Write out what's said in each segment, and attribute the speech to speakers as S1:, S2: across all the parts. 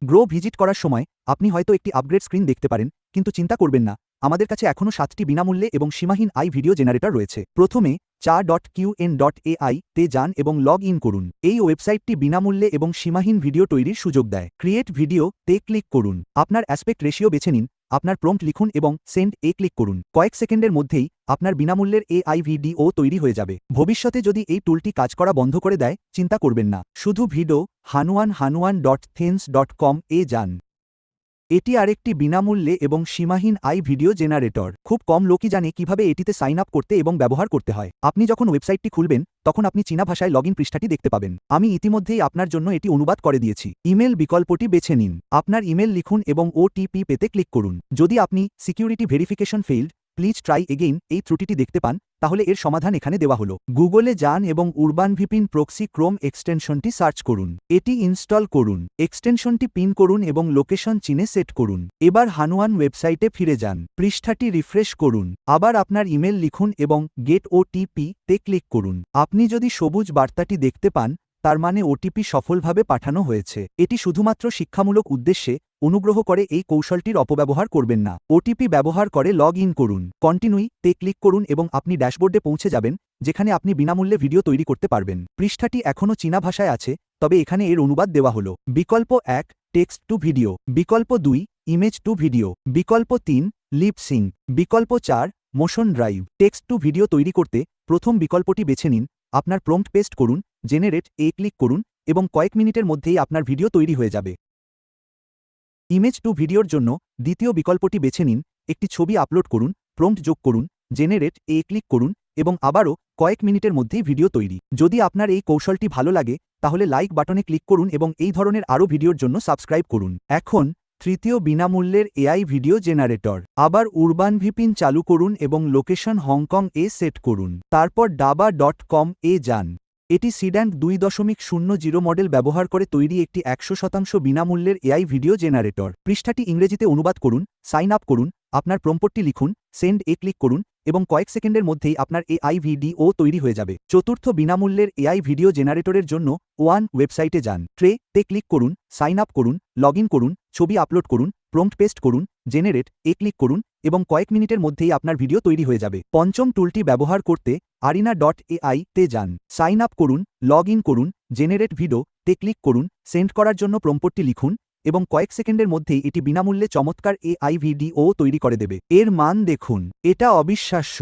S1: Grow visit করার সময় আপনি হয়তো একটি আপগ্রেড স্ক্রিন দেখতে পারেন, কিন্তু চিন্তা করবেন না, আমাদের কাছে এখনও 7টি বিনামূল্যে এবং সীমাহীন ভিডিও জেনারেটর রয়েছে। প্রথমে cha.qn.ai তে যান এবং লগ ইন করুন। এই ওয়েবসাইটটি বিনামূল্যে এবং সীমাহীন ভিডিও তৈরির সুযোগ দেয়। ক্রিয়েট ভিডিও তে ক্লিক করুন। আপনার অ্যাসপেক্ট রেশিও বেছে নিন, আপনার প্রম্পট লিখুন এবং সেন্ড এ ক্লিক করুন। কয়েক সেকেন্ডের মধ্যেই আপনার বিনামূল্যের ভিডিও তৈরি হয়ে যাবে। ভবিষ্যতে যদি এই টুলটি কাজ করা বন্ধ করে দেয়, চিন্তা করবেন না, শুধু ভিডিও hanuan.themes.com এ যান। এটি আরেকটি বিনামূল্যে এবং সীমাহীন ভিডিও জেনারেটর। খুব কম লোকই জানে কিভাবে এটিতে সাইন আপ করতে এবং ব্যবহার করতে হয়। আপনি যখন ওয়েবসাইটটি খুলবেন, তখন আপনি চীনা ভাষায় লগইন পৃষ্ঠাটি দেখতে পাবেন। আমি ইতিমধ্যেই আপনার জন্য এটি অনুবাদ করে দিয়েছি। ইমেল বিকল্পটি বেছে নিন। আপনার ইমেল লিখুন এবং ওটিপি পেতে ক্লিক করুন। যদি আপনি security verification failed, please try again এই ত্রুটিটি দেখতে পান, তাহলে এর সমাধান এখানে দেওয়া হলো। গুগলে যান এবং উরবান ভিপিন প্রক্সি ক্রোম এক্সটেনশনটি সার্চ করুন। এটি ইনস্টল করুন। এক্সটেনশনটি পিন করুন এবং লোকেশন চীনে সেট করুন। এবার হানুয়ান ওয়েবসাইটে ফিরে যান। পৃষ্ঠাটি রিফ্রেশ করুন। আবার আপনার ইমেল লিখুন এবং গেট ওটিপি তে ক্লিক করুন। আপনি যদি সবুজ বার্তাটি দেখতে পান, তার মানে ওটিপি সফলভাবে পাঠানো হয়েছে। এটি শুধুমাত্র শিক্ষামূলক উদ্দেশ্যে, অনুগ্রহ করে এই কৌশলটির অপব্যবহার করবেন না। ওটিপি ব্যবহার করে লগ ইন করুন। কন্টিনিউ তে ক্লিক করুন এবং আপনি ড্যাশবোর্ডে পৌঁছে যাবেন, যেখানে আপনি বিনামূল্যে ভিডিও তৈরি করতে পারবেন। পৃষ্ঠাটি এখনও চীনা ভাষায় আছে, তবে এখানে এর অনুবাদ দেওয়া হলো। বিকল্প 1 টেক্সট টু ভিডিও, বিকল্প 2 ইমেজ টু ভিডিও, বিকল্প 3 লিপ সিঙ্ক, বিকল্প 4 motion drive. Text to video তৈরি করতে প্রথম বিকল্পটি বেছে নিন, আপনার প্রম্পট পেস্ট করুন, জেনারেট এ ক্লিক করুন এবং কয়েক মিনিটের মধ্যেই আপনার ভিডিও তৈরি হয়ে যাবে। ইমেজ টু ভিডিওর জন্য দ্বিতীয় বিকল্পটি বেছে নিন, একটি ছবি আপলোড করুন, প্রম্পট যোগ করুন, জেনারেট এ ক্লিক করুন এবং আবারও কয়েক মিনিটের মধ্যেই ভিডিও তৈরি। যদি আপনার এই কৌশলটি ভালো লাগে, তাহলে লাইক বাটনে ক্লিক করুন এবং এই ধরনের আরও ভিডিওর জন্য সাবস্ক্রাইব করুন। এখন তৃতীয় বিনামূল্যের ভিডিও জেনারেটর। আবার উরবান ভিপিন চালু করুন এবং লোকেশন হংকং এ সেট করুন। তারপর daba.com এ যান। এটি সিড্যান্ক 2.00 মডেল ব্যবহার করে তৈরি একটি 100% বিনামূল্যের ভিডিও জেনারেটর। পৃষ্ঠাটি ইংরেজিতে অনুবাদ করুন, সাইন আপ করুন, আপনার প্রম্পটটি লিখুন, সেন্ড এ ক্লিক করুন এবং কয়েক সেকেন্ডের মধ্যেই আপনার ভিডিও তৈরি হয়ে যাবে। চতুর্থ বিনামূল্যের ভিডিও জেনারেটরের জন্য ওয়েবসাইটে যান। ট্রে তে ক্লিক করুন, সাইন আপ করুন, লগ ইন করুন, ছবি আপলোড করুন, প্রম্পট পেস্ট করুন, জেনারেট এ ক্লিক করুন এবং কয়েক মিনিটের মধ্যেই আপনার ভিডিও তৈরি হয়ে যাবে। পঞ্চম টুলটি ব্যবহার করতে arena.ai তে যান। সাইন আপ করুন, লগ ইন করুন, জেনারেট ভিডিও তে ক্লিক করুন, সেন্ড করার জন্য প্রম্পটটি লিখুন এবং কয়েক সেকেন্ডের মধ্যেই এটি বিনামূল্যে চমৎকার ভিডিও তৈরি করে দেবে। এর মান দেখুন, এটা অবিশ্বাস্য।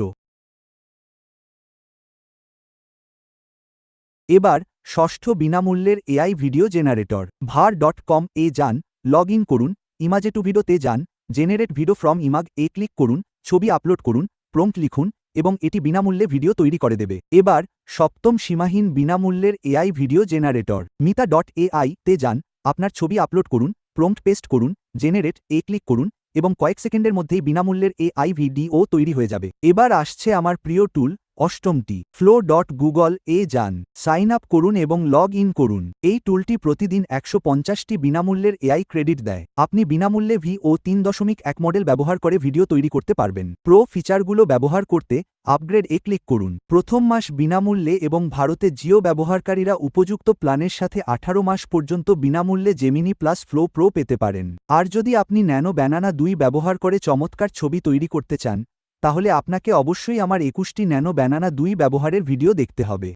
S1: এবার ষষ্ঠ বিনামূল্যের ভিডিও জেনারেটর var.com এ যান, লগ ইন করুন, ইমাজে টু ভিডিওতে যান, জেনারেট ভিডিও ফ্রম ইমাগ এ ক্লিক করুন, ছবি আপলোড করুন, প্রম্পট লিখুন এবং এটি বিনামূল্যে ভিডিও তৈরি করে দেবে। এবার সপ্তম সীমাহীন বিনামূল্যের ভিডিও জেনারেটর mita.ai তে যান, আপনার ছবি আপলোড করুন, প্রম্পট পেস্ট করুন, জেনারেট এ ক্লিক করুন এবং কয়েক সেকেন্ডের মধ্যেই বিনামূল্যের ভিডিও তৈরি হয়ে যাবে। এবার আসছে আমার প্রিয় টুল, অষ্টমটি flow.google এ যান, সাইন আপ করুন এবং লগ ইন করুন। এই টুলটি প্রতিদিন 150টি বিনামূল্যের ক্রেডিট দেয়। আপনি বিনামূল্যে VO 3.1 মডেল ব্যবহার করে ভিডিও তৈরি করতে পারবেন। প্রো ফিচারগুলো ব্যবহার করতে আপগ্রেড এ ক্লিক করুন। প্রথম মাস বিনামূল্যে এবং ভারতে জিও ব্যবহারকারীরা উপযুক্ত প্ল্যানের সাথে 18 মাস পর্যন্ত বিনামূল্যে জেমিনি প্লাস ফ্লো প্রো পেতে পারেন। আর যদি আপনি ন্যানো ব্যানানা 2 ব্যবহার করে চমৎকার ছবি তৈরি করতে চান, তাহলে আপনাকে অবশ্যই আমার 21টি ন্যানো ব্যানানা 2 ব্যবহারের ভিডিও দেখতে হবে।